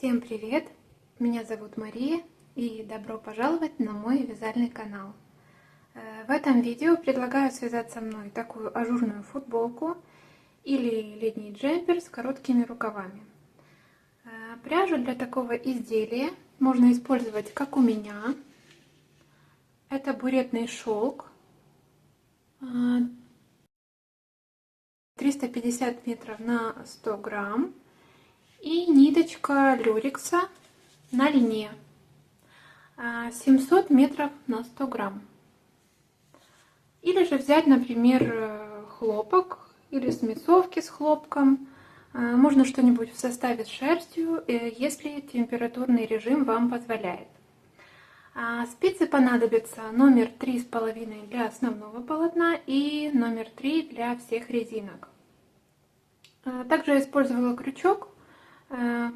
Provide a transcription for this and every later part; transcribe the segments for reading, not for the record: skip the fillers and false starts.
Всем привет! Меня зовут Мария и добро пожаловать на мой вязальный канал. В этом видео предлагаю связать со мной такую ажурную футболку или летний джемпер с короткими рукавами. Пряжу для такого изделия можно использовать, как у меня. Это буретный шелк, 350 метров на 100 грамм. И ниточка люрекса на льне 700 метров на 100 грамм. Или же взять, например, хлопок или смесовки с хлопком. Можно что-нибудь в составе с шерстью, если температурный режим вам позволяет. Спицы понадобятся номер 3,5 для основного полотна и номер 3 для всех резинок. Также я использовала крючок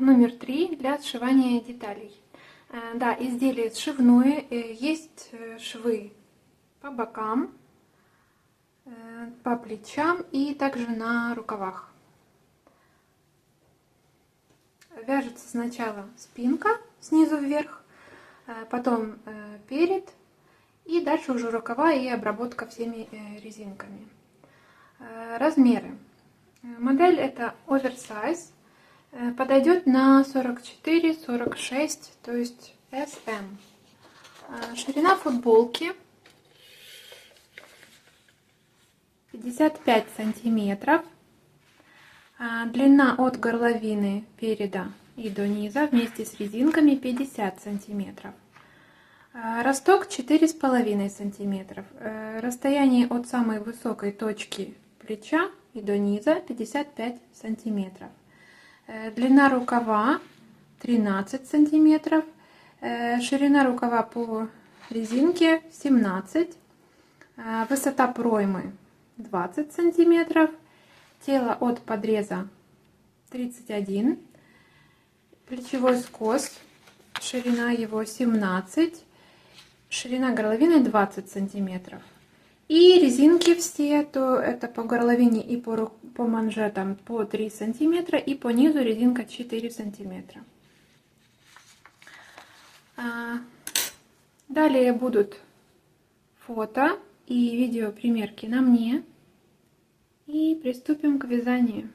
номер 3 для сшивания деталей. Да, изделие сшивное, есть швы по бокам, по плечам и также на рукавах. Вяжется сначала спинка снизу вверх, потом перед и дальше уже рукава и обработка всеми резинками. Размеры. Модель это оверсайз. Подойдет на 44-46, то есть SM. Ширина футболки 55 сантиметров. Длина от горловины переда и до низа вместе с резинками 50 сантиметров. Росток 4,5 сантиметров. Расстояние от самой высокой точки плеча и до низа 55 сантиметров. Длина рукава 13 сантиметров, ширина рукава по резинке 17, высота проймы 20 сантиметров, тело от подреза 31, плечевой скос, ширина его 17, ширина горловины 20 сантиметров. И резинки все, то это по горловине и по манжетам по 3 сантиметра и по низу резинка 4 сантиметра. Далее будут фото и видео примерки на мне. И приступим к вязанию.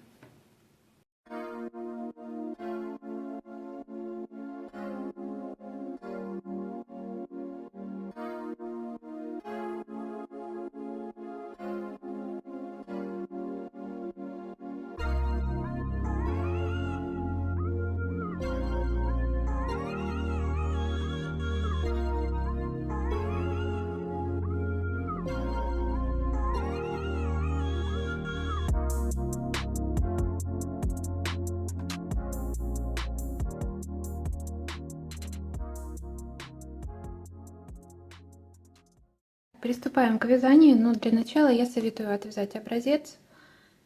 Приступаем к вязанию, но для начала я советую отвязать образец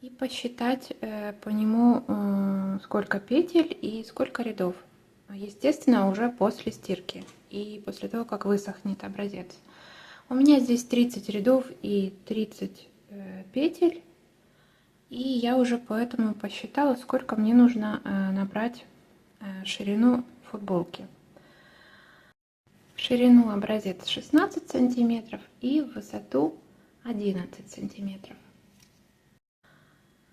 и посчитать по нему сколько петель и сколько рядов. Естественно, уже после стирки и после того, как высохнет образец. У меня здесь 30 рядов и 30 петель, и я уже поэтому посчитала, сколько мне нужно набрать ширину футболки. В ширину образец 16 сантиметров и в высоту 11 сантиметров.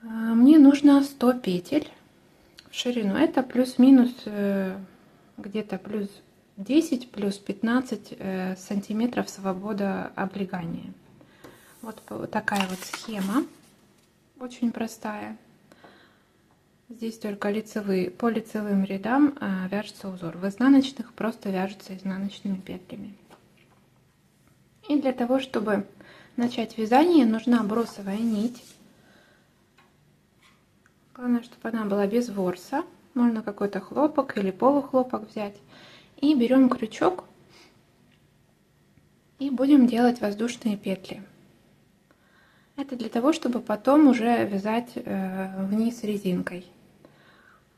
Мне нужно 100 петель в ширину. Это плюс-минус где-то плюс 10, плюс 15 сантиметров свобода облегания. Вот такая вот схема, очень простая. Здесь только по лицевым рядам вяжется узор. В изнаночных просто вяжутся изнаночными петлями. И для того, чтобы начать вязание, нужна бросовая нить. Главное, чтобы она была без ворса. Можно какой-то хлопок или полухлопок взять. И берем крючок и будем делать воздушные петли. Это для того, чтобы потом уже вязать вниз резинкой.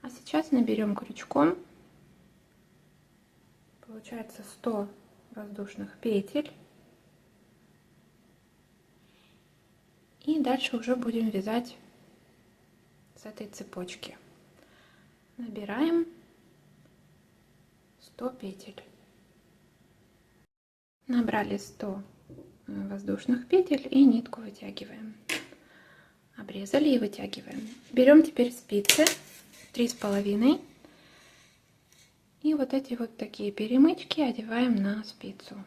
А сейчас наберем крючком, получается 100 воздушных петель. И дальше уже будем вязать с этой цепочки. Набираем 100 петель. Набрали 100 воздушных петель и нитку вытягиваем. Обрезали и вытягиваем. Берем теперь спицы 3,5 и вот эти вот такие перемычки одеваем на спицу.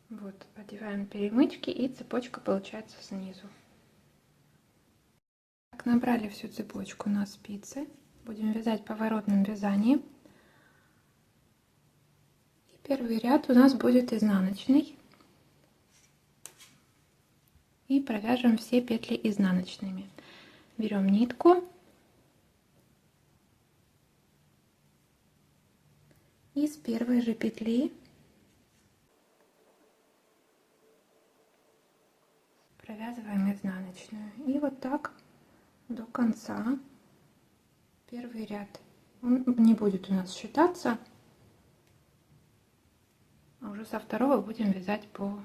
Вот, одеваем перемычки, и цепочка получается снизу. Так, набрали всю цепочку на спицы. Будем вязать поворотным вязанием. И первый ряд у нас будет изнаночный. И провяжем все петли изнаночными. Берем нитку и с первой же петли провязываем изнаночную. И вот так до конца. Первый ряд. Он не будет у нас считаться, а уже со второго будем вязать по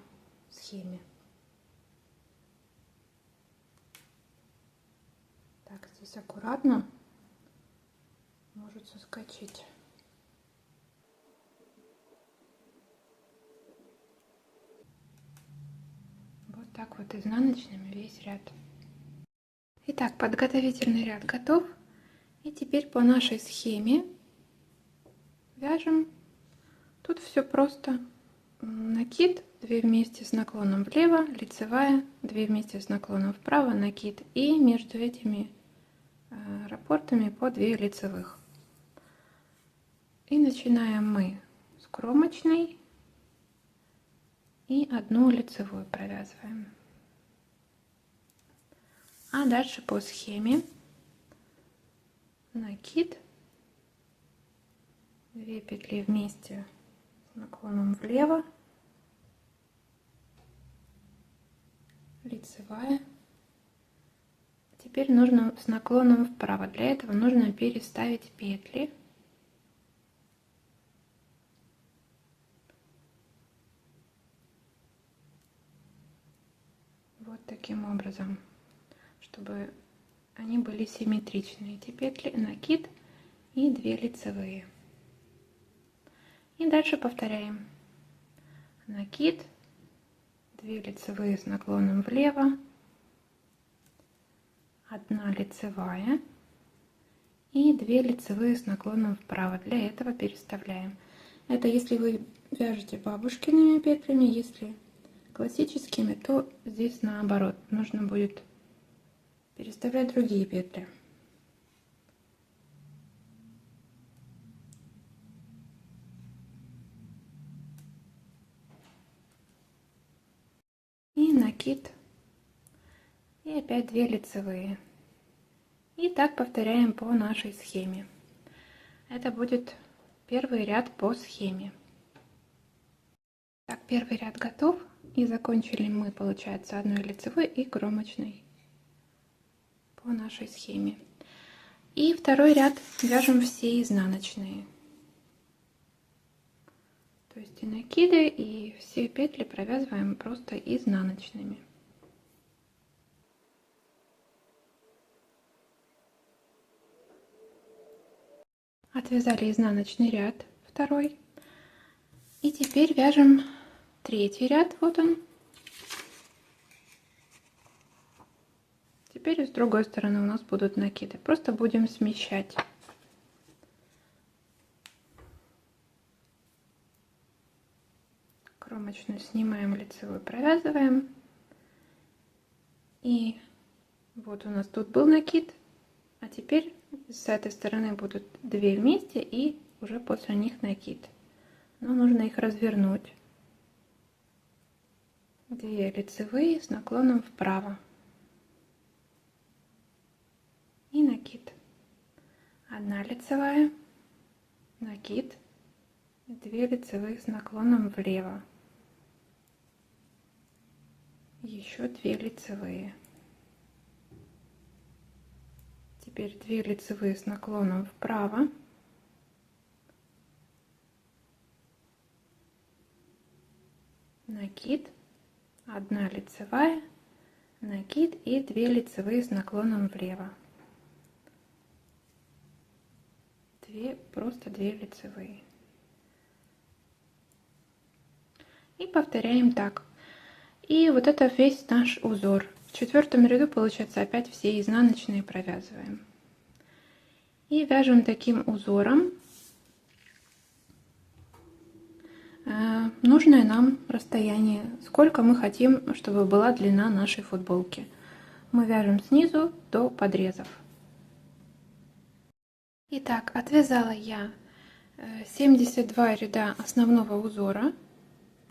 схеме. Так, здесь аккуратно, может соскочить. Вот так вот изнаночными весь ряд. Итак, подготовительный ряд готов. И теперь по нашей схеме вяжем. Тут все просто. Накид, 2 вместе с наклоном влево, лицевая, 2 вместе с наклоном вправо, накид. И между этими раппортами по 2 лицевых. И начинаем мы с кромочной и 1 лицевую провязываем. А дальше по схеме накид, 2 петли вместе с наклоном влево, лицевая. Теперь нужно с наклоном вправо. Для этого нужно переставить петли. Вот таким образом, чтобы они были симметричные. Эти петли, накид и 2 лицевые. И дальше повторяем. Накид, 2 лицевые с наклоном влево, 1 лицевая и 2 лицевые с наклоном вправо. Для этого переставляем. Это если вы вяжете бабушкиными петлями, если классическими, то здесь наоборот. Нужно будет переставлять другие петли. И накид. И опять 2 лицевые. И так повторяем по нашей схеме. Это будет первый ряд по схеме. Так, первый ряд готов. И закончили мы, получается, 1 лицевой и кромочной по нашей схеме. И второй ряд вяжем все изнаночные. То есть и накиды, и все петли провязываем просто изнаночными. Отвязали изнаночный ряд, второй. И теперь вяжем третий ряд, вот он. Теперь с другой стороны у нас будут накиды. Просто будем смещать. Кромочную снимаем, лицевую провязываем. И вот у нас тут был накид. А теперь с этой стороны будут 2 вместе и уже после них накид. Но нужно их развернуть. 2 лицевые с наклоном вправо. И накид. 1 лицевая, накид, 2 лицевые с наклоном влево. Еще 2 лицевые. Теперь 2 лицевые с наклоном вправо. Накид, 1 лицевая, накид и 2 лицевые с наклоном влево. просто 2 лицевые. И повторяем так. И вот это весь наш узор. В 4 ряду, получается, опять все изнаночные провязываем. И вяжем таким узором нужное нам расстояние, сколько мы хотим, чтобы была длина нашей футболки. Мы вяжем снизу до подрезов. Итак, отвязала я 72 ряда основного узора,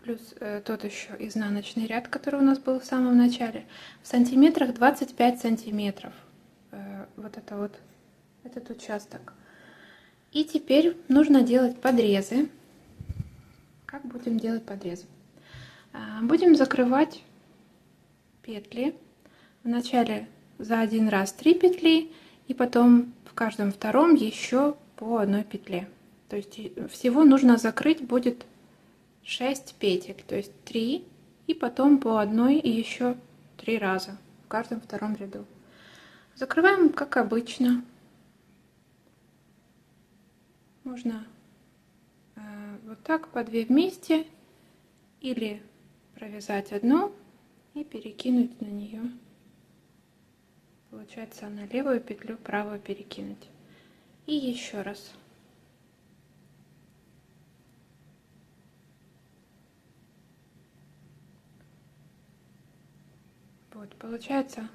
плюс тот еще изнаночный ряд, который у нас был в самом начале, в сантиметрах 25 сантиметров. Вот это вот, этот участок. И теперь нужно делать подрезы. Как будем делать подрезы? Будем закрывать петли. Вначале за один раз 3 петли, и потом в каждом втором еще по одной петле. То есть всего нужно закрыть будет 6 петель, то есть 3, и потом по одной и еще 3 раза в каждом втором ряду. Закрываем как обычно. Можно вот так по 2 вместе, или провязать одну и перекинуть на нее. Получается, на левую петлю правую перекинуть. И еще раз. Вот, получается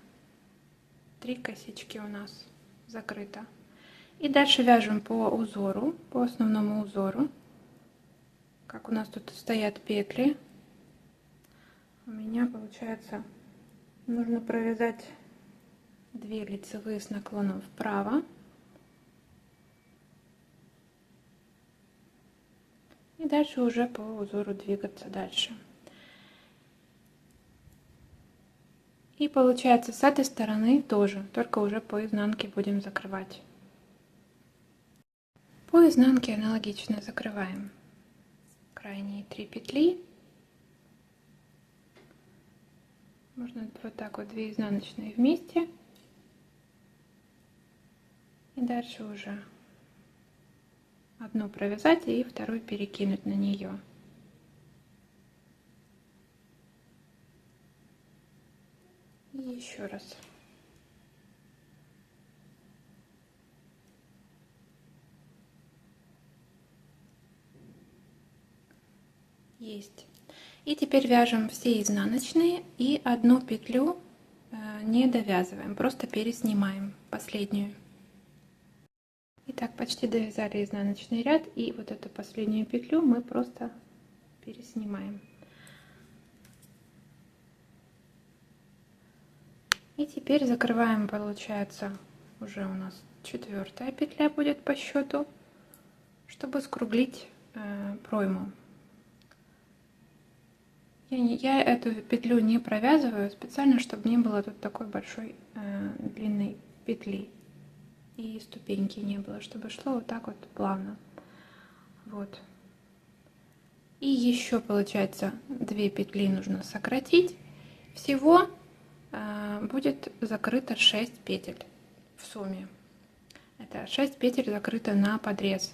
3 косички у нас закрыто. И дальше вяжем по узору, по основному узору. Как у нас тут стоят петли, у меня получается, нужно провязать 2 лицевые с наклоном вправо. И дальше уже по узору двигаться дальше. И получается с этой стороны тоже, только уже по изнанке будем закрывать. По изнанке аналогично закрываем крайние 3 петли. Можно вот так вот 2 изнаночные вместе. И дальше уже одну провязать и вторую перекинуть на нее. И еще раз. Есть. И теперь вяжем все изнаночные и одну петлю не довязываем, просто переснимаем последнюю. Итак, почти довязали изнаночный ряд, и вот эту последнюю петлю мы просто переснимаем. И теперь закрываем, получается, уже у нас 4-я петля будет по счету, чтобы скруглить пройму. Я эту петлю не провязываю специально, чтобы не было тут такой большой длинной петли и ступеньки не было, чтобы шло вот так вот плавно. Вот. И еще получается 2 петли нужно сократить. Всего будет закрыто 6 петель в сумме. Это 6 петель закрыто на подрез.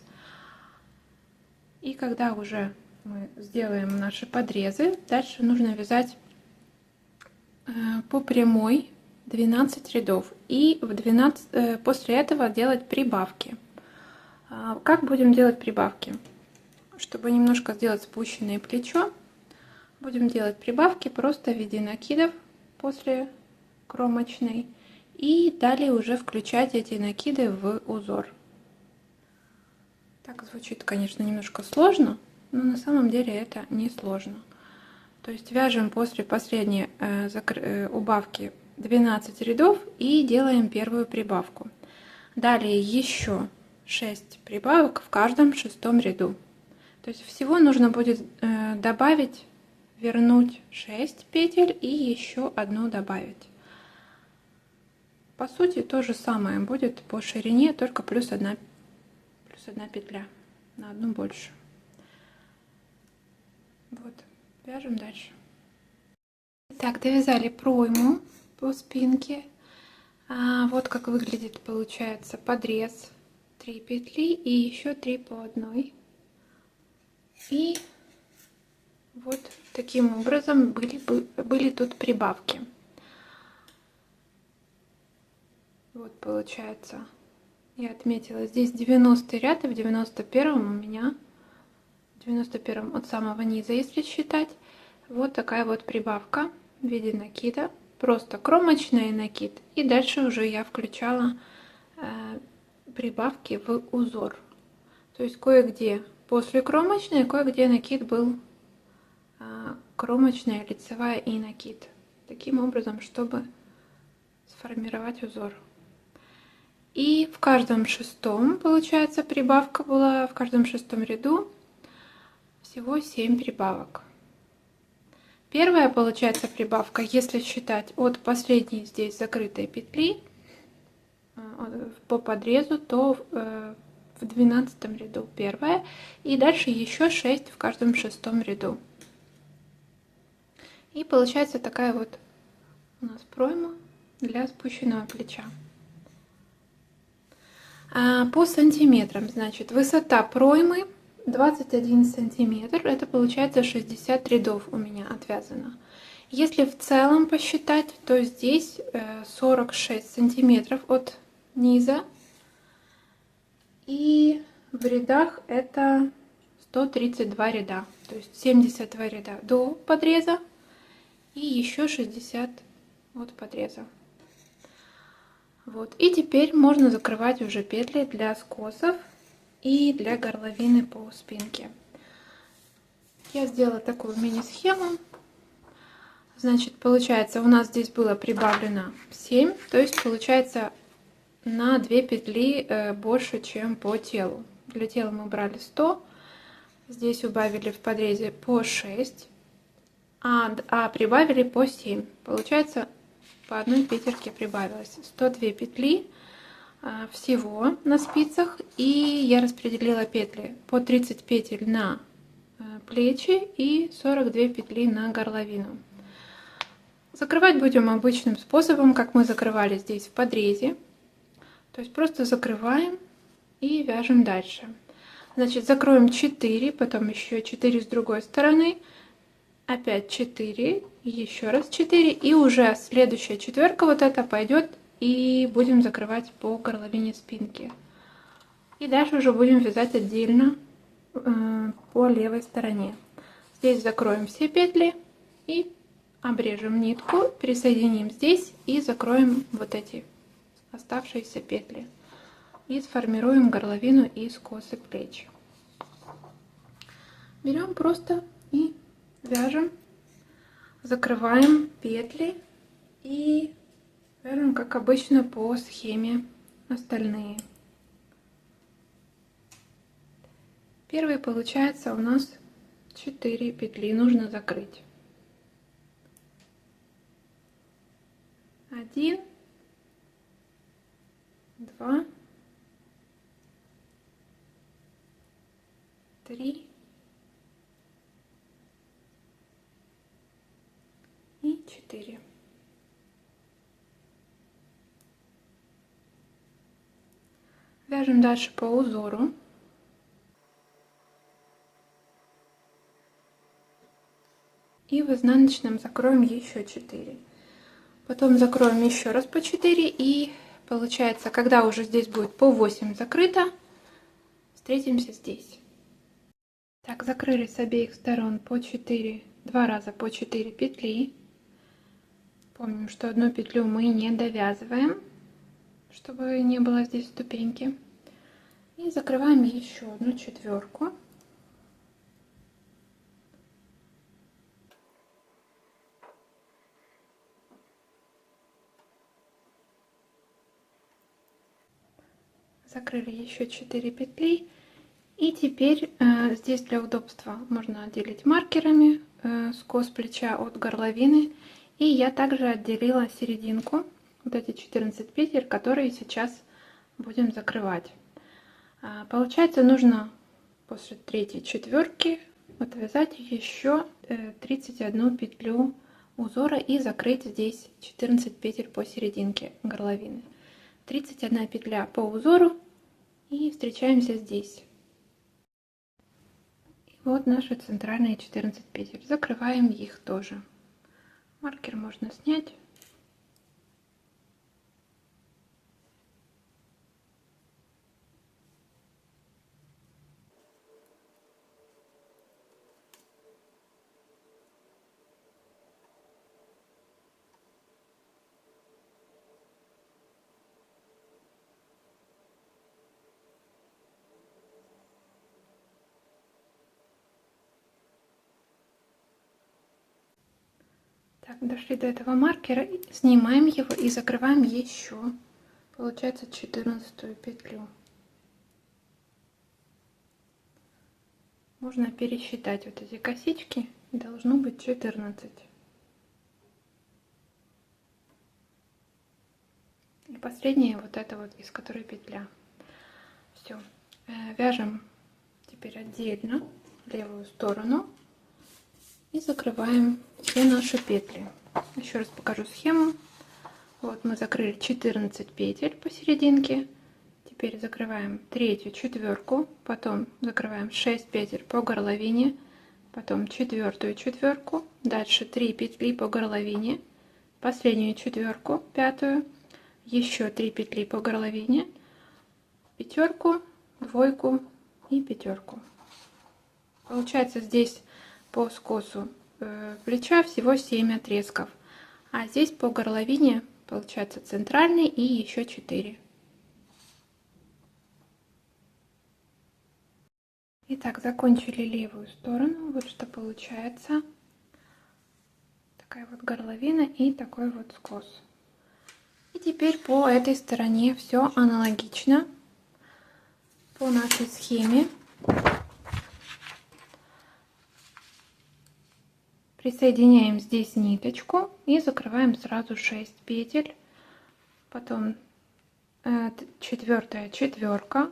И когда уже мы сделаем наши подрезы, дальше нужно вязать по прямой 12 рядов и в 12, после этого делать прибавки. Как будем делать прибавки? Чтобы немножко сделать спущенное плечо, будем делать прибавки просто в виде накидов после кромочной и далее уже включать эти накиды в узор. Так звучит, конечно, немножко сложно, но на самом деле это не сложно. То есть вяжем после последней убавки 12 рядов и делаем первую прибавку. Далее еще 6 прибавок в каждом 6-м ряду. То есть всего нужно будет добавить, вернуть 6 петель и еще одну добавить. По сути то же самое будет по ширине, только плюс одна петля на одну больше. Вот, вяжем дальше. Так, довязали пройму по спинке. Вот как выглядит, получается, подрез 3 петли и еще 3 по одной. И вот таким образом были тут прибавки. Вот получается, я отметила здесь 90 ряд, и в 91 у меня, в 91 от самого низа, если считать, вот такая вот прибавка в виде накида, просто кромочная накид. И дальше уже я включала прибавки в узор. То есть кое-где после кромочной, кое-где накид был кромочная, лицевая и накид. Таким образом, чтобы сформировать узор. И в каждом шестом, получается, прибавка была, в каждом шестом ряду всего 7 прибавок. Первая, получается, прибавка, если считать от последней здесь закрытой петли по подрезу, то в 12 ряду первая, и дальше еще 6 в каждом шестом ряду. И получается такая вот у нас пройма для спущенного плеча. По сантиметрам, значит, высота проймы 21 сантиметр, это получается 60 рядов у меня отвязано. Если в целом посчитать, то здесь 46 сантиметров от низа, и в рядах это 132 ряда, то есть 72 ряда до подреза и еще 60 от подреза. Вот. И теперь можно закрывать уже петли для скосов и для горловины по спинке. Я сделала такую мини-схему. Значит, получается, у нас здесь было прибавлено 7, то есть получается на 2 петли больше, чем по телу. Для тела мы брали 100, здесь убавили в подрезе по 6, а прибавили по 7. Получается, по одной петельке прибавилось 102 петли всего на спицах, и я распределила петли по 30 петель на плечи и 42 петли на горловину. Закрывать будем обычным способом, как мы закрывали здесь в подрезе, то есть просто закрываем и вяжем дальше. Значит, закроем 4, потом еще 4 с другой стороны, опять 4, еще раз 4, и уже следующая четверка вот эта пойдет, и будем закрывать по горловине спинки. И дальше уже будем вязать отдельно по левой стороне. Здесь закроем все петли и обрежем нитку, присоединим здесь и закроем вот эти оставшиеся петли. И сформируем горловину и скосы плеч. Берем просто и вяжем, закрываем петли и вяжем, как обычно, по схеме остальные. Первый получается у нас 4 петли нужно закрыть. 1, 2, 3 и 4. Вяжем дальше по узору. И в изнаночном закроем еще 4. Потом закроем еще раз по 4. И получается, когда уже здесь будет по 8 закрыто, встретимся здесь. Так, закрыли с обеих сторон по 4, 2 раза по 4 петли. Помним, что одну петлю мы не довязываем, чтобы не было здесь ступеньки. И закрываем еще одну четверку. Закрыли еще 4 петли. И теперь здесь для удобства можно отделить маркерами скос плеча от горловины. И я также отделила серединку, вот эти 14 петель, которые сейчас будем закрывать. Получается, нужно после третьей четверки отвязать еще 31 петлю узора и закрыть здесь 14 петель по серединке горловины. 31 петля по узору И встречаемся здесь. И вот наши центральные 14 петель. Закрываем их тоже. Маркер можно снять. Так, дошли до этого маркера, снимаем его и закрываем еще, получается, 14 петлю. Можно пересчитать вот эти косички, должно быть 14. И последняя вот эта вот, из которой петля. Все, вяжем теперь отдельно левую сторону и закрываем все наши петли. Еще раз покажу схему. Вот мы закрыли 14 петель посерединке. Теперь закрываем третью четверку, потом закрываем 6 петель по горловине, потом четвертую четверку, дальше 3 петли по горловине, последнюю четверку, пятую, еще 3 петли по горловине, пятерку, двойку и пятерку. Получается здесь по скосу плеча всего 7 отрезков, а здесь по горловине получается центральный и еще 4. Итак, закончили левую сторону. Вот что получается. Такая вот горловина и такой вот скос. И теперь по этой стороне все аналогично по нашей схеме. Присоединяем здесь ниточку и закрываем сразу 6 петель. Потом четвертая четверка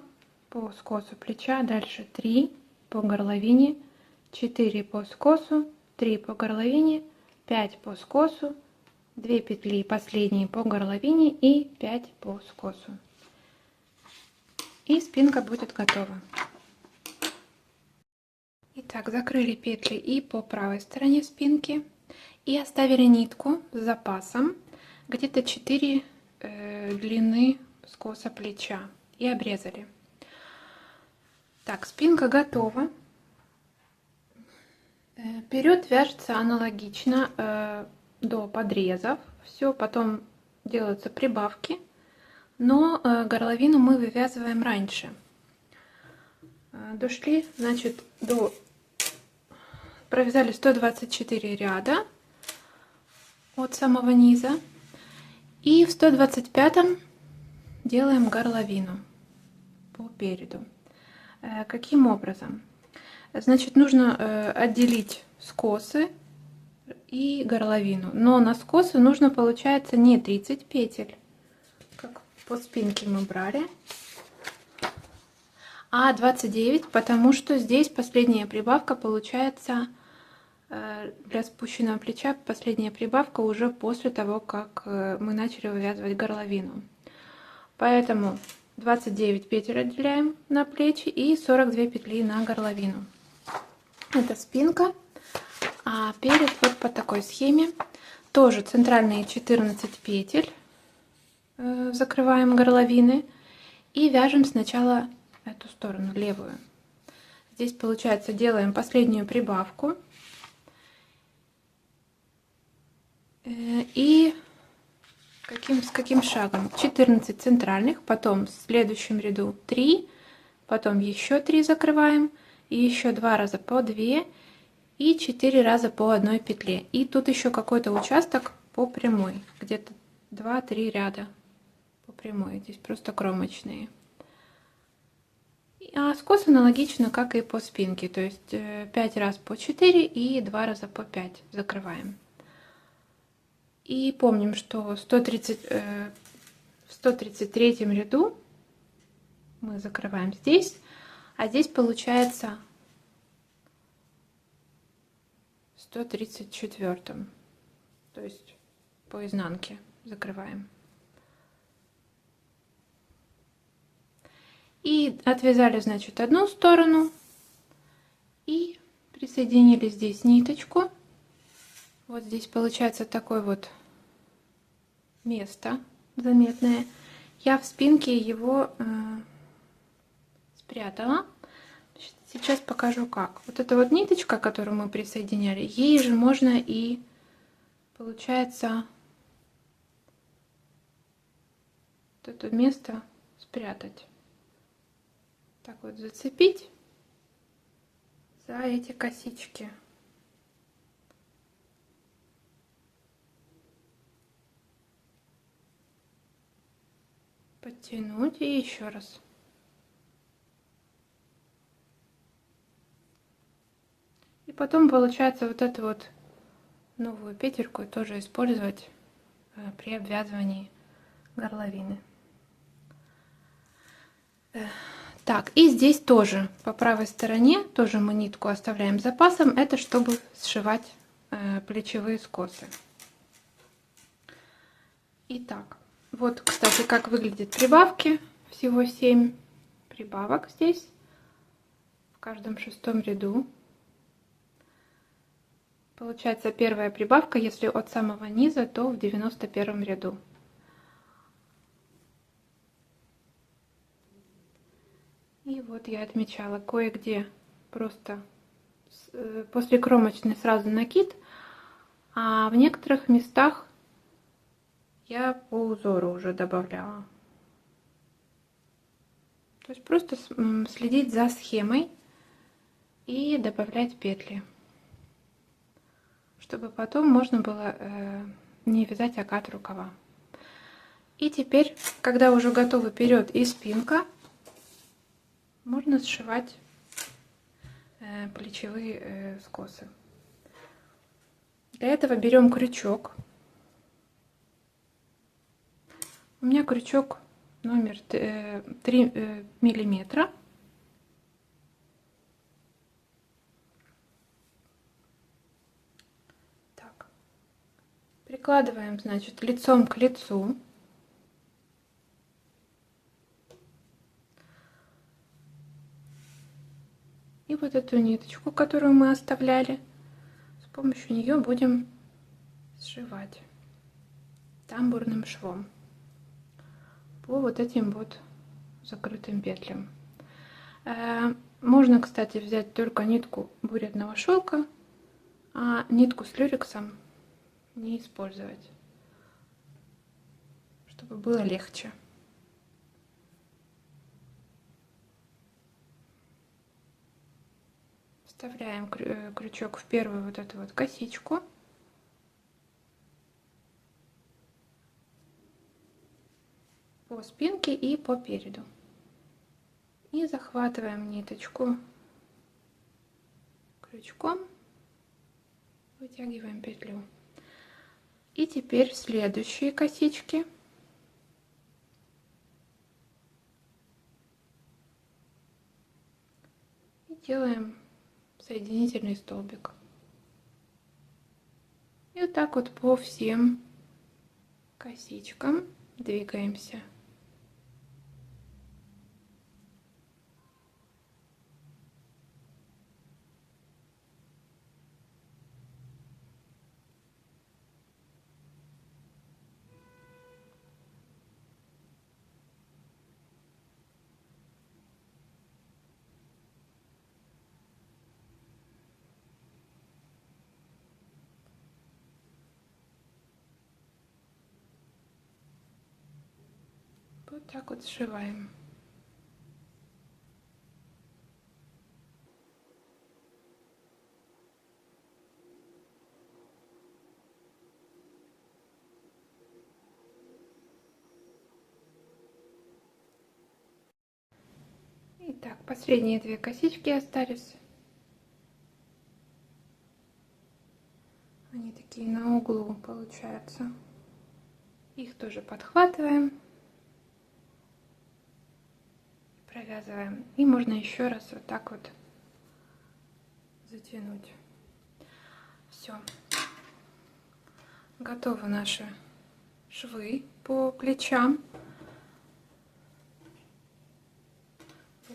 по скосу плеча, дальше 3 по горловине, 4 по скосу, 3 по горловине, 5 по скосу, 2 петли последние по горловине и 5 по скосу. И спинка будет готова. Итак, закрыли петли и по правой стороне спинки и оставили нитку с запасом где-то 4 длины скоса плеча и обрезали. Так, спинка готова. Вперед вяжется аналогично до подрезов. Все, потом делаются прибавки, но горловину мы вывязываем раньше. Дошли, значит, провязали 124 ряда от самого низа, и в 125 делаем горловину по переду. Каким образом? Значит, нужно отделить скосы и горловину, но на скосы нужно, получается, не 30 петель, как по спинке мы брали, а 29, потому что здесь последняя прибавка получается для спущенного плеча, последняя прибавка уже после того, как мы начали вывязывать горловину. Поэтому 29 петель отделяем на плечи и 42 петли на горловину. Это спинка, а перед вот по такой схеме. Тоже центральные 14 петель закрываем горловины и вяжем сначала эту сторону, левую. Здесь, получается, делаем последнюю прибавку. И с каким шагом? 14 центральных, потом в следующем ряду 3, потом еще 3 закрываем, и еще 2 раза по 2, и 4 раза по 1 петле. И тут еще какой-то участок по прямой, где-то 2-3 ряда по прямой, здесь просто кромочные. А скос аналогично, как и по спинке, то есть 5 раз по 4 и 2 раза по 5 закрываем. И помним, что в 133 ряду мы закрываем здесь, а здесь получается в 134, то есть по изнанке закрываем. И отвязали, значит, одну сторону и присоединили здесь ниточку. Вот здесь получается такое вот место заметное. Я в спинке его спрятала. Сейчас покажу как. Вот эта вот ниточка, которую мы присоединяли, ей же можно и, получается, вот это место спрятать. Так вот зацепить за эти косички. Подтянуть и еще раз. И потом получается вот эту вот новую петельку тоже использовать при обвязывании горловины. Так, и здесь тоже по правой стороне тоже мы нитку оставляем запасом. Это чтобы сшивать плечевые скосы. Итак, вот, кстати, как выглядят прибавки. Всего 7 прибавок здесь в каждом 6-м ряду. Получается, первая прибавка, если от самого низа, то в 91-м ряду. И вот я отмечала кое-где просто после кромочной сразу накид, а в некоторых местах я по узору уже добавляла. То есть просто следить за схемой и добавлять петли, чтобы потом можно было не вязать окат рукава. И теперь, когда уже готовы вперед и спинка, можно сшивать плечевые скосы. Для этого берем крючок. У меня крючок номер 3 миллиметра. Так. Прикладываем, значит, лицом к лицу. И вот эту ниточку, которую мы оставляли, с помощью нее будем сшивать тамбурным швом по вот этим вот закрытым петлям. Можно, кстати, взять только нитку бурятного шелка, а нитку с люрексом не использовать, чтобы было легче. Вставляем крючок в первую вот эту вот косичку. По спинке и по переду. И захватываем ниточку крючком, вытягиваем петлю. И теперь следующие косички и делаем соединительный столбик. И вот так вот по всем косичкам двигаемся. Вот так вот сшиваем. Итак, последние 2 косички остались. Они такие на углу получаются. Их тоже подхватываем, провязываем. И можно еще раз вот так вот затянуть. Все. Готовы наши швы по плечам.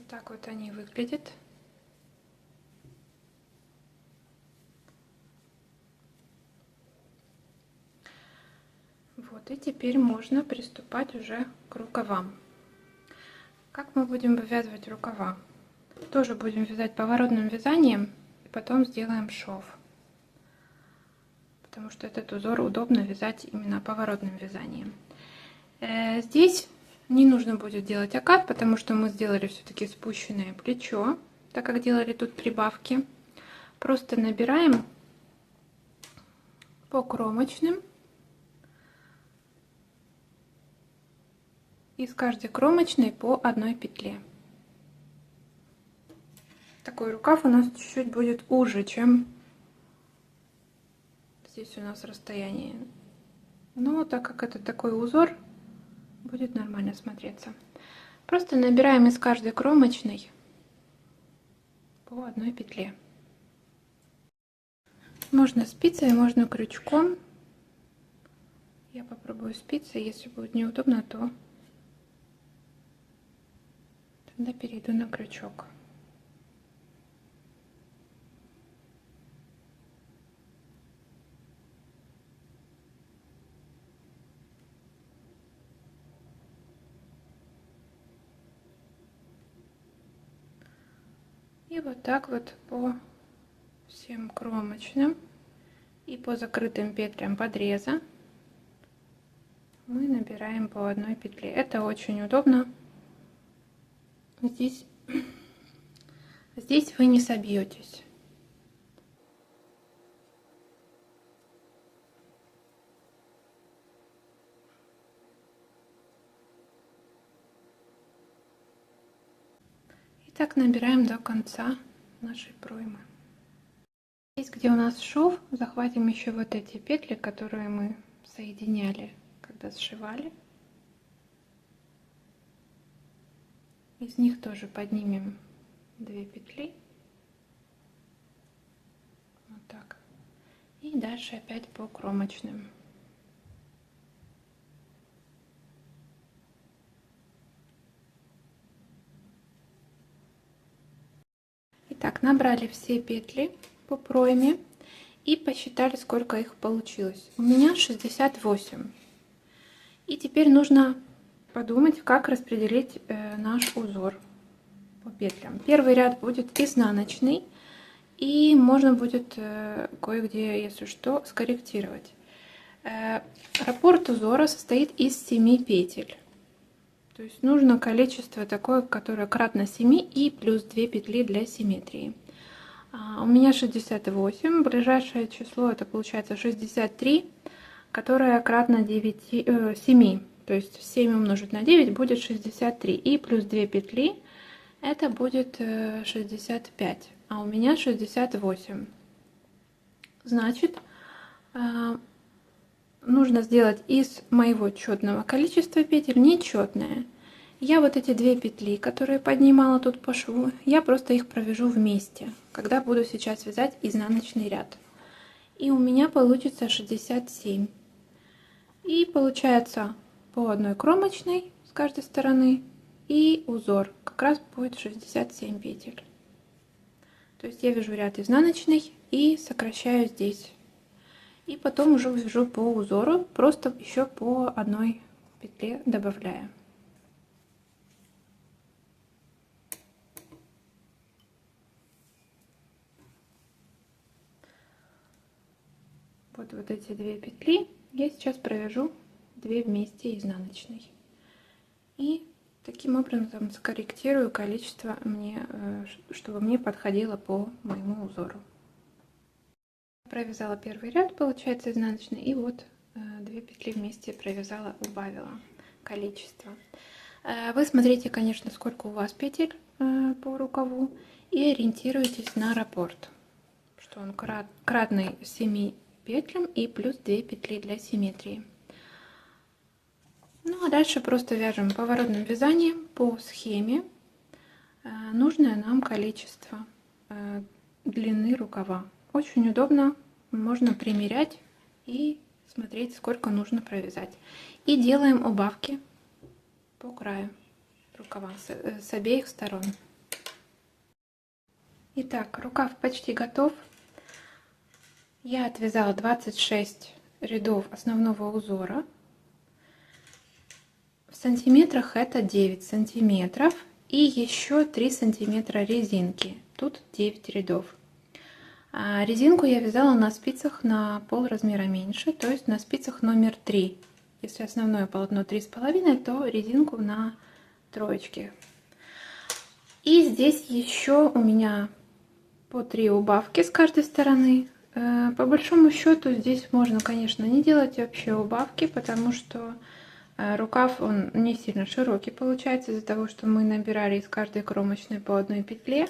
так вот они выглядят. Вот, и теперь можно приступать уже к рукавам. Как мы будем вывязывать рукава? Тоже будем вязать поворотным вязанием, и потом сделаем шов. Потому что этот узор удобно вязать именно поворотным вязанием. Здесь не нужно будет делать окат, потому что мы сделали все-таки спущенное плечо, так как делали тут прибавки. Просто набираем по кромочным. И с каждой кромочной по одной петле. Такой рукав у нас чуть-чуть будет уже, чем здесь у нас расстояние. Но так как это такой узор, будет нормально смотреться. Просто набираем из каждой кромочной по одной петле. Можно спицей, можно крючком. Я попробую спицей, если будет неудобно, то тогда перейду на крючок. И вот так вот по всем кромочным и по закрытым петлям подреза мы набираем по одной петле. Это очень удобно. Здесь вы не собьетесь. И так набираем до конца нашей проймы. Здесь, где у нас шов, захватим еще вот эти петли, которые мы соединяли, когда сшивали. Из них тоже поднимем 2 петли. Вот так. И дальше опять по кромочным. Итак, набрали все петли по пройме и посчитали, сколько их получилось. У меня 68. И теперь нужно подумать, как распределить наш узор по петлям. Первый ряд будет изнаночный, и можно будет кое-где, если что, скорректировать. Раппорт узора состоит из 7 петель. То есть нужно количество такое, которое кратно 7 и плюс 2 петли для симметрии. У меня 68, ближайшее число это получается 63, которое кратно 7. То есть 7 умножить на 9 будет 63. И плюс 2 петли это будет 65. А у меня 68. Значит, нужно сделать из моего четного количества петель нечетное. Я вот эти 2 петли, которые поднимала тут по шву, я просто их провяжу вместе, когда буду сейчас вязать изнаночный ряд. И у меня получится 67. И получается по одной кромочной с каждой стороны, и узор как раз будет 67 петель. То есть я вяжу ряд изнаночный и сокращаю здесь. И потом уже вяжу по узору, просто еще по одной петле добавляя. Вот эти 2 петли я сейчас провяжу 2 вместе изнаночной. И таким образом скорректирую количество чтобы мне подходило по моему узору. Провязала первый ряд, получается изнаночный, и вот 2 петли вместе провязала, убавила количество. Вы смотрите, конечно, сколько у вас петель по рукаву, и ориентируйтесь на раппорт, что он кратный 7 петлям и плюс 2 петли для симметрии. Ну а дальше просто вяжем поворотным вязанием по схеме нужное нам количество длины рукава. Очень удобно, можно примерять и смотреть, сколько нужно провязать. И делаем убавки по краю рукава с обеих сторон. Итак, рукав почти готов. Я отвязала 26 рядов основного узора. В сантиметрах это 9 сантиметров. И еще 3 сантиметра резинки. Тут 9 рядов. А резинку я вязала на спицах на пол размера меньше, то есть на спицах номер 3. Если основное полотно 3,5, то резинку на троечке. И здесь еще у меня по 3 убавки с каждой стороны. По большому счету здесь можно, конечно, не делать вообще убавки, потому что рукав он не сильно широкий получается из-за того, что мы набирали из каждой кромочной по одной петле.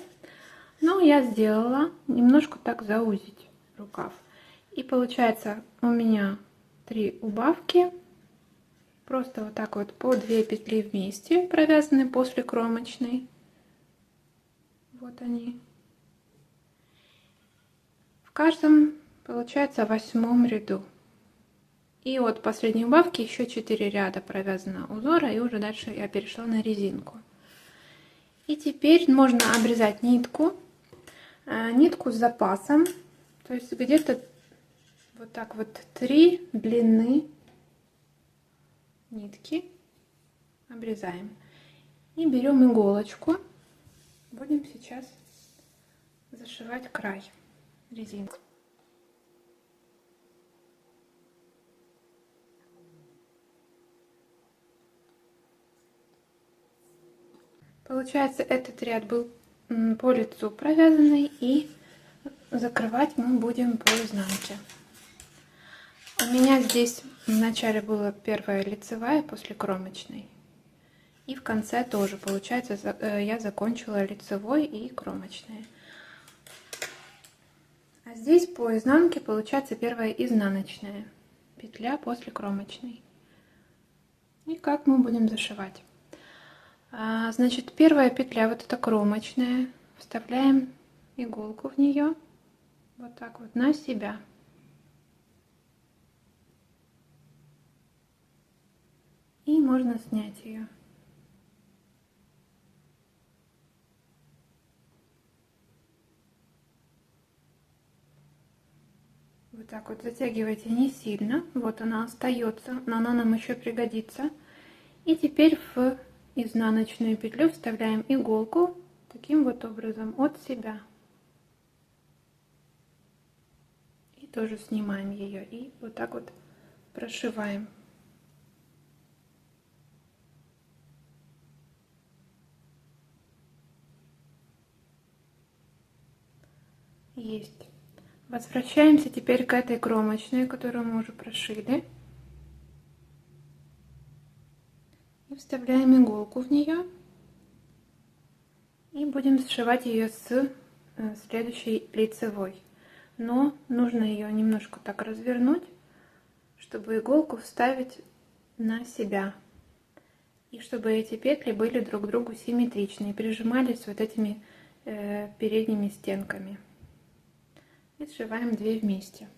Но я сделала немножко так заузить рукав. И получается у меня 3 убавки. Просто вот так вот по 2 петли вместе провязаны после кромочной. Вот они. В каждом получается 8 ряду. И от последней убавки еще 4 ряда провязано узора, и уже дальше я перешла на резинку. И теперь можно обрезать нитку. Нитку с запасом, то есть где-то вот так вот 3 длины нитки обрезаем. И берем иголочку. Будем сейчас зашивать край резинки. Получается, этот ряд был по лицу провязанный, и закрывать мы будем по изнанке. У меня здесь в начале была первая лицевая после кромочной, и в конце тоже, получается, я закончила лицевой и кромочной. А здесь по изнанке получается первая изнаночная петля после кромочной. И как мы будем зашивать? Значит, первая петля, вот эта кромочная, вставляем иголку в нее вот так вот на себя. И можно снять ее. Вот так вот затягивайте не сильно. Вот она остается, но она нам еще пригодится. И теперь в изнаночную петлю вставляем иголку таким вот образом от себя. И тоже снимаем ее и вот так вот прошиваем. Есть. Возвращаемся теперь к этой кромочной, которую мы уже прошили. И вставляем иголку в нее. И будем сшивать ее с следующей лицевой. Но нужно ее немножко так развернуть, чтобы иголку вставить на себя. И чтобы эти петли были друг к другу симметричны и прижимались вот этими передними стенками. И сшиваем 2 вместе.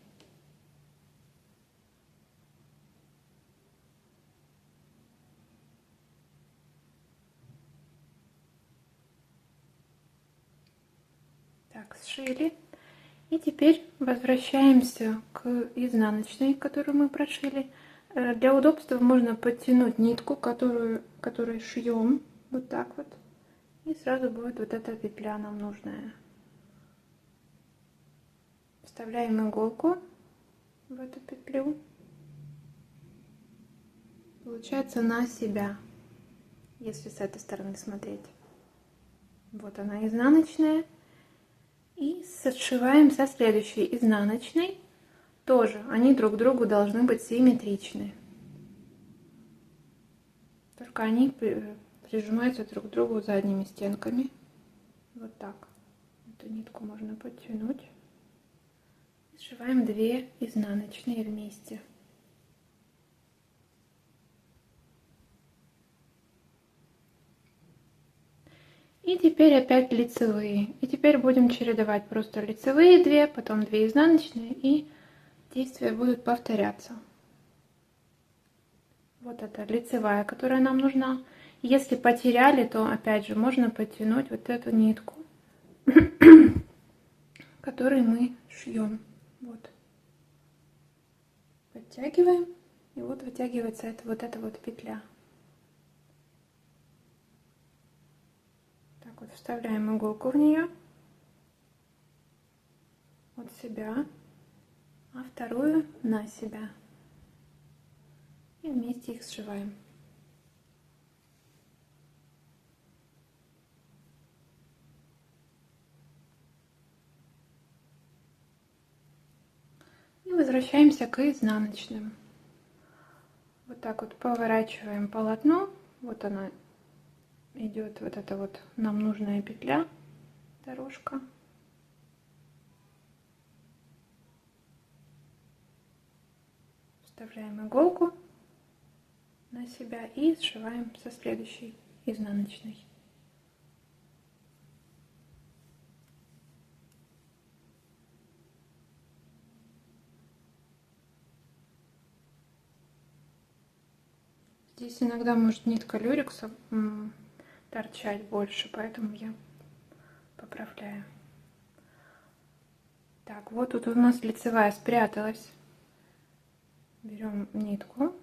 Так, сшили. И теперь возвращаемся к изнаночной, которую мы прошили. Для удобства можно подтянуть нитку, которую шьем вот так вот. И сразу будет вот эта петля нам нужная. Вставляем иголку в эту петлю. Получается на себя, если с этой стороны смотреть. Вот она изнаночная. И сшиваем со следующей изнаночной. Тоже они друг к другу должны быть симметричны. Только они прижимаются друг к другу задними стенками. Вот так. Эту нитку можно подтянуть. Сшиваем 2 изнаночные вместе. И теперь опять лицевые. И теперь будем чередовать просто лицевые 2, потом 2 изнаночные, и действия будут повторяться. Вот это лицевая, которая нам нужна. Если потеряли, то опять же можно подтянуть вот эту нитку который мы шьем. Вот. Подтягиваем, и вот вытягивается эта вот петля. Так вот, вставляем иголку в нее от себя, а вторую на себя. И вместе их сшиваем. И возвращаемся к изнаночным. Вот так вот поворачиваем полотно. Вот она идет, вот эта вот нам нужная петля, дорожка. Вставляем иголку на себя и сшиваем со следующей изнаночной. Здесь иногда может нитка люрекса торчать больше, поэтому я поправляю. Так, вот тут у нас лицевая спряталась. Берем нитку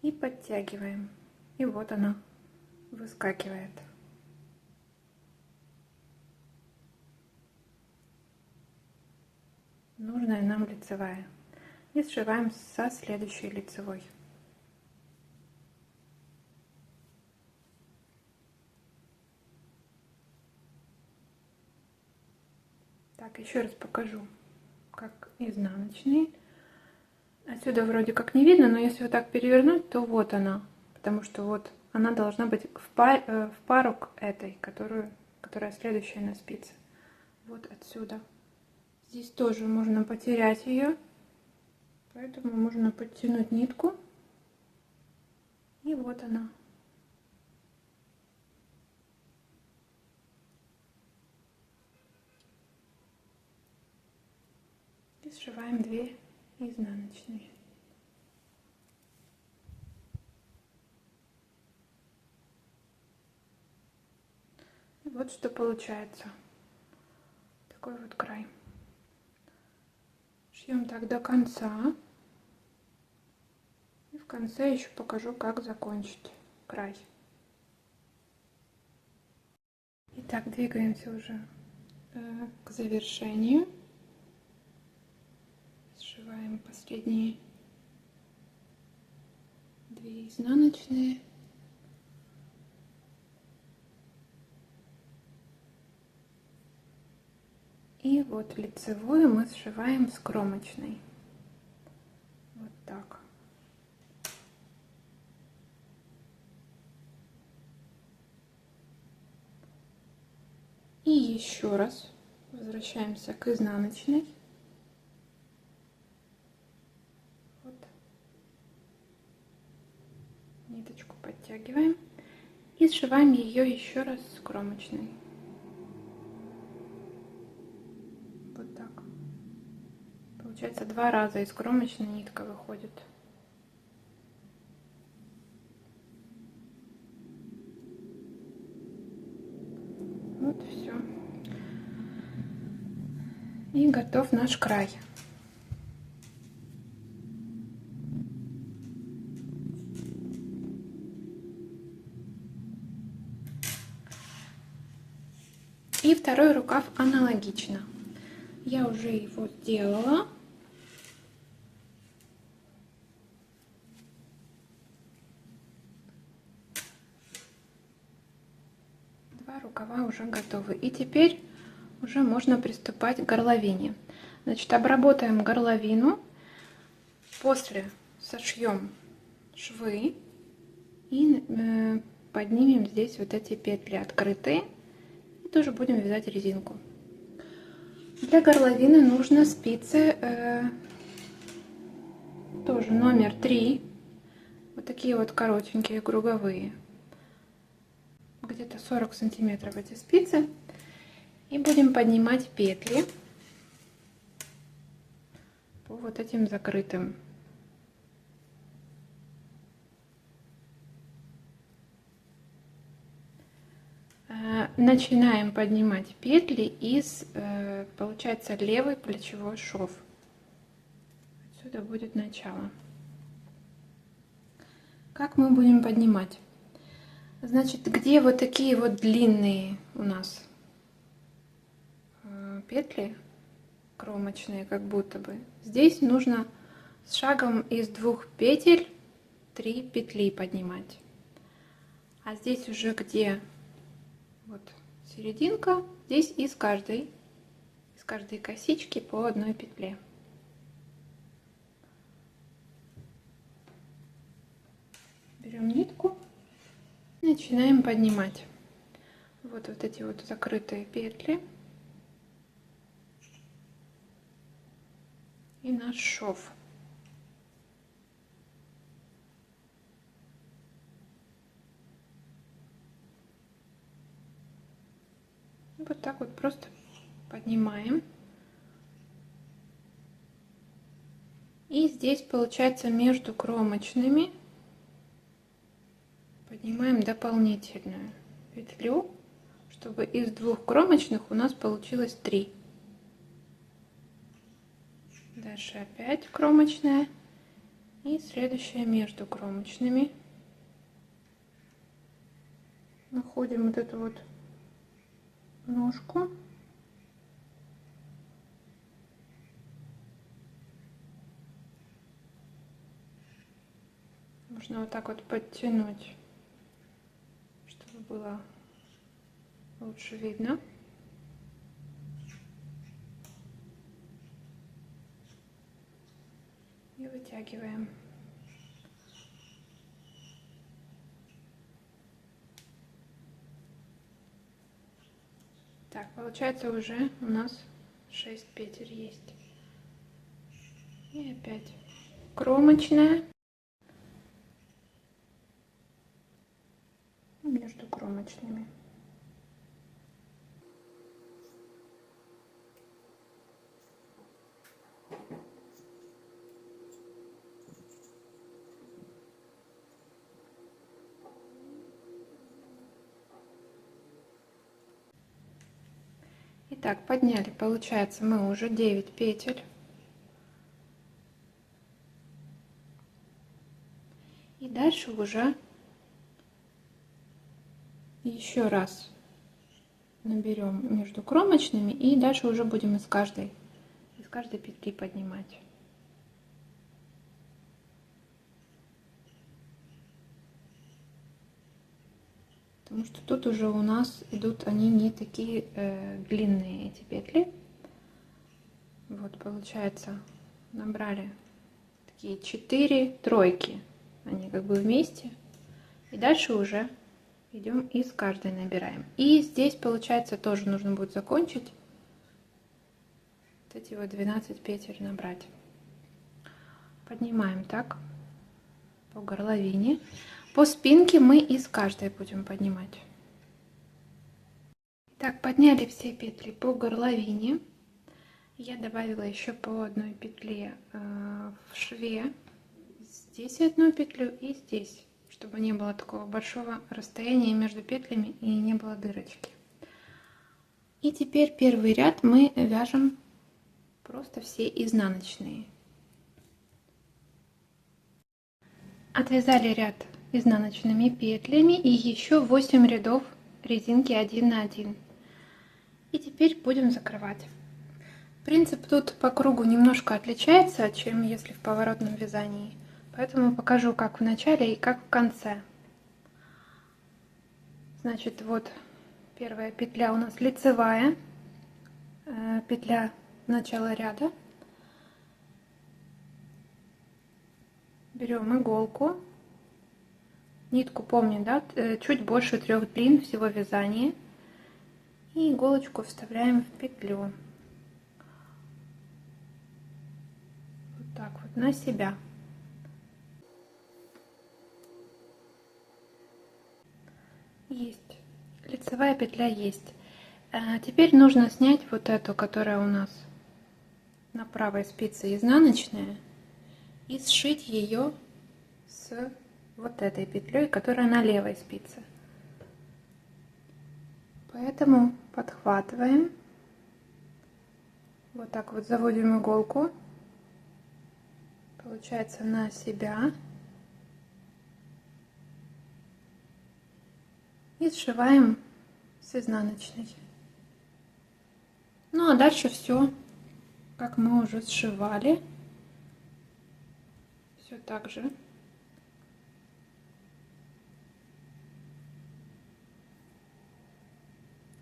и подтягиваем. И вот она выскакивает. Нужная нам лицевая. И сшиваем со следующей лицевой. Так, еще раз покажу, как изнаночные. Отсюда вроде как не видно, но если вот так перевернуть, то вот она. Потому что вот она должна быть в пару к этой, которая следующая на спице. Вот отсюда. Здесь тоже можно потерять ее. Поэтому можно подтянуть нитку. И вот она. И сшиваем 2 изнаночные. И вот что получается. Такой вот край. Шьем так до конца. И в конце еще покажу, как закончить край. Итак, двигаемся уже к завершению. Сшиваем последние 2 изнаночные. И вот лицевую мы сшиваем с кромочной. Вот так. И еще раз возвращаемся к изнаночной. Вот. Ниточку подтягиваем и сшиваем ее еще раз с кромочной. Вот так. Получается 2 раза из кромочной нитка выходит. Вот все. И готов наш край. И второй рукав аналогично. Я уже его сделала. Два рукава уже готовы. И теперь уже можно приступать к горловине. Значит, обработаем горловину. После сошьем швы и поднимем здесь вот эти петли открытые. И тоже будем вязать резинку. Для горловины нужно спицы тоже номер 3. Вот такие вот коротенькие, круговые. Где-то 40 сантиметров эти спицы. И будем поднимать петли по вот этим закрытым. начинаем поднимать петли из, получается, левый плечевой шов. Отсюда будет начало. Как мы будем поднимать? Значит, где вот такие вот длинные у нас петли, кромочные как будто бы, здесь нужно с шагом из 2 петель 3 петли поднимать. А здесь уже где вот серединка, здесь из каждой косички по 1 петле. Берем нитку, начинаем поднимать. Вот эти вот закрытые петли и наш шов. Вот так вот просто поднимаем. И здесь получается между кромочными поднимаем дополнительную петлю, чтобы из 2 кромочных у нас получилось 3. Дальше опять кромочная и следующая между кромочными. Находим вот эту вот ножку. Можно вот так вот подтянуть, чтобы было лучше видно. И вытягиваем. Так, получается уже у нас 6 петель есть. И опять кромочная между кромочными. Итак, подняли, получается, мы уже 9 петель. И дальше уже еще раз наберем между кромочными и дальше уже будем из каждой петли поднимать. Потому что тут уже у нас идут, они не такие длинные, эти петли. Вот получается, набрали такие 4 тройки, они как бы вместе. И дальше уже идем из каждой набираем. И здесь получается тоже нужно будет закончить вот эти вот 12 петель набрать. Поднимаем так по горловине. По спинке мы из каждой будем поднимать. Так, подняли все петли по горловине. Я добавила еще по 1 петле в шве. Здесь 1 петлю и здесь, чтобы не было такого большого расстояния между петлями и не было дырочки. И теперь первый ряд мы вяжем просто все изнаночные. Отвязали ряд изнаночными петлями и еще 8 рядов резинки 1 на 1. И теперь будем закрывать. Принцип тут по кругу немножко отличается, чем если в поворотном вязании. Поэтому покажу, как в начале и как в конце. Значит, вот первая петля у нас лицевая, петля начала ряда. Берем иголку, нитку, помню, да, чуть больше 3 длин всего вязания, и иголочку вставляем в петлю. Вот так вот на себя. Есть, лицевая петля есть. Теперь нужно снять вот эту, которая у нас на правой спице изнаночная, и сшить ее с вот этой петлей, которая на левой спице. Поэтому подхватываем, вот так вот заводим иголку, получается, на себя, и сшиваем с изнаночной. Ну а дальше все, как мы уже сшивали, все так же.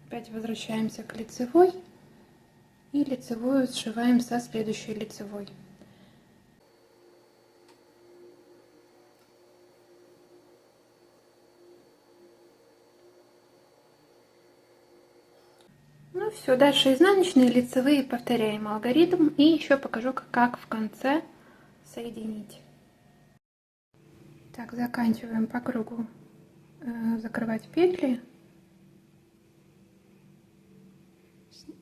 Опять возвращаемся к лицевой и лицевую сшиваем со следующей лицевой. Ну все, дальше изнаночные, лицевые, повторяем алгоритм и еще покажу, как в конце соединить. Так, заканчиваем по кругу закрывать петли,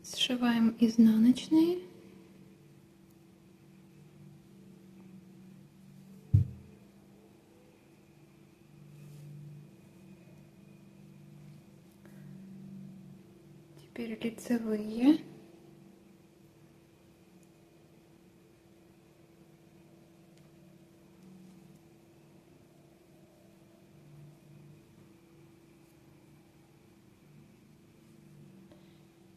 сшиваем изнаночные. Теперь лицевые.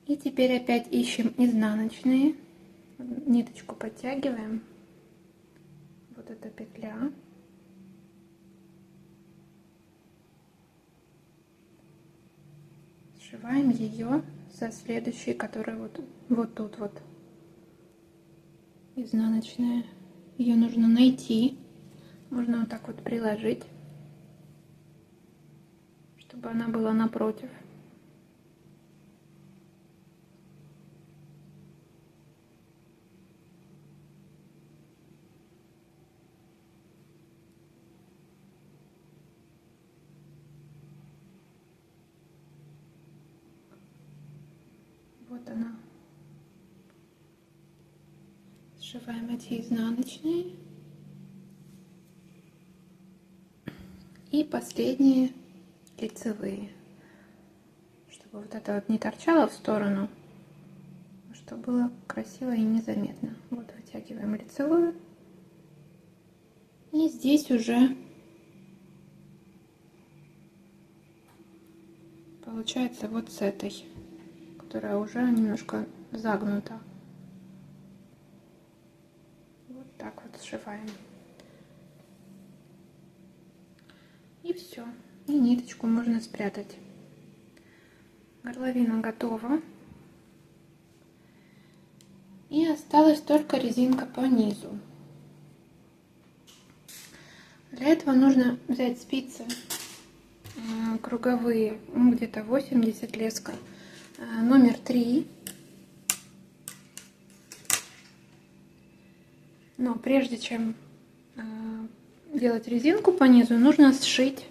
И теперь опять ищем изнаночные. Ниточку подтягиваем. Вот эта петля. Сшиваем ее со следующей, которая вот тут вот. Изнаночная. Ее нужно найти. Можно вот так вот приложить, чтобы она была напротив. Вот она. Сшиваем эти изнаночные. И последние лицевые. Чтобы вот это вот не торчало в сторону, а чтобы было красиво и незаметно. Вот вытягиваем лицевую. И здесь уже получается вот с этой, которая уже немножко загнута. Вот так вот сшиваем. И все. И ниточку можно спрятать. Горловина готова. И осталась только резинка по низу. Для этого нужно взять спицы круговые, ну, где-то 80 леска, номер 3. Но прежде чем делать резинку по низу, нужно сшить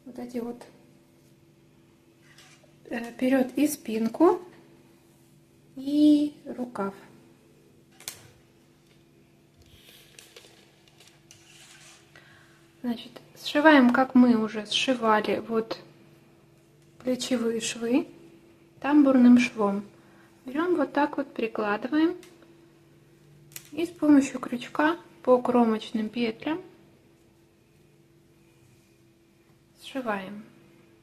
вот эти вот вперед и спинку, и рукав. Значит, сшиваем, как мы уже сшивали вот плечевые швы, тамбурным швом. Берем вот так вот, прикладываем и с помощью крючка по кромочным петлям сшиваем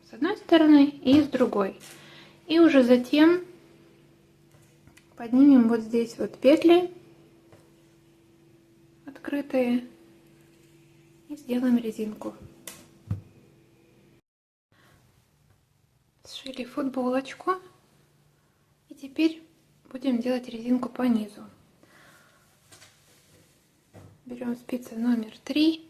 с одной стороны и с другой. И уже затем поднимем вот здесь вот петли открытые и сделаем резинку. Сшили футболочку и теперь будем делать резинку по низу. Берем спицы номер 3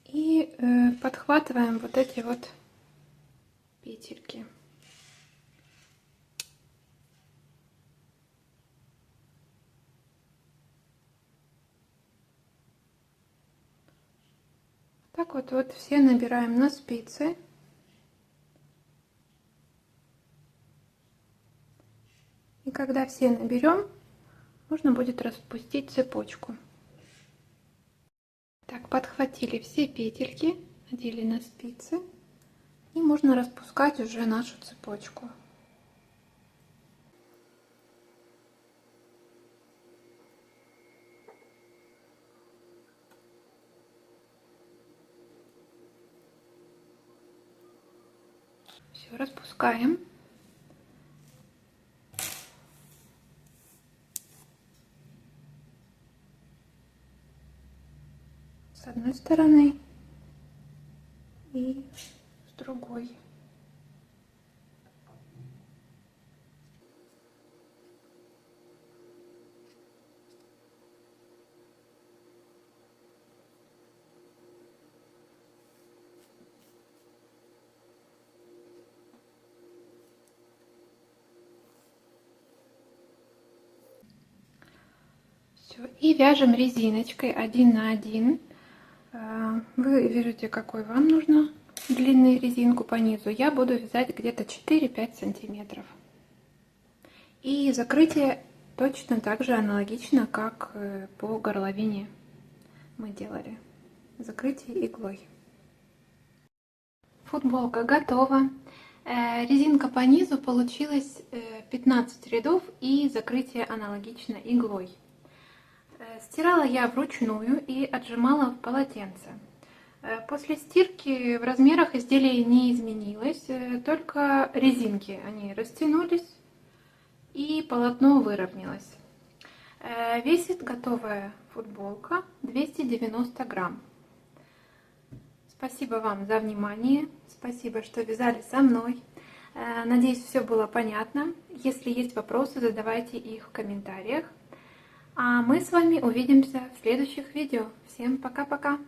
и подхватываем вот эти вот петельки. Так вот все набираем на спицы. И когда все наберем, можно будет распустить цепочку. Так, подхватили все петельки, надели на спицы, и можно распускать уже нашу цепочку. Все, распускаем. С одной стороны и с другой. Все, и вяжем резиночкой 1 на 1. Вы вяжете, какой вам нужно длинную резинку по низу. Я буду вязать где-то 4-5 сантиметров. И закрытие точно так же аналогично, как по горловине мы делали. Закрытие иглой. Футболка готова. Резинка по низу получилась 15 рядов и закрытие аналогично иглой. Стирала я вручную и отжимала в полотенце. После стирки в размерах изделия не изменилось, только резинки, они растянулись и полотно выровнялось. Весит готовая футболка 290 грамм. Спасибо вам за внимание, спасибо, что вязали со мной. Надеюсь, все было понятно. Если есть вопросы, задавайте их в комментариях. А мы с вами увидимся в следующих видео. Всем пока-пока!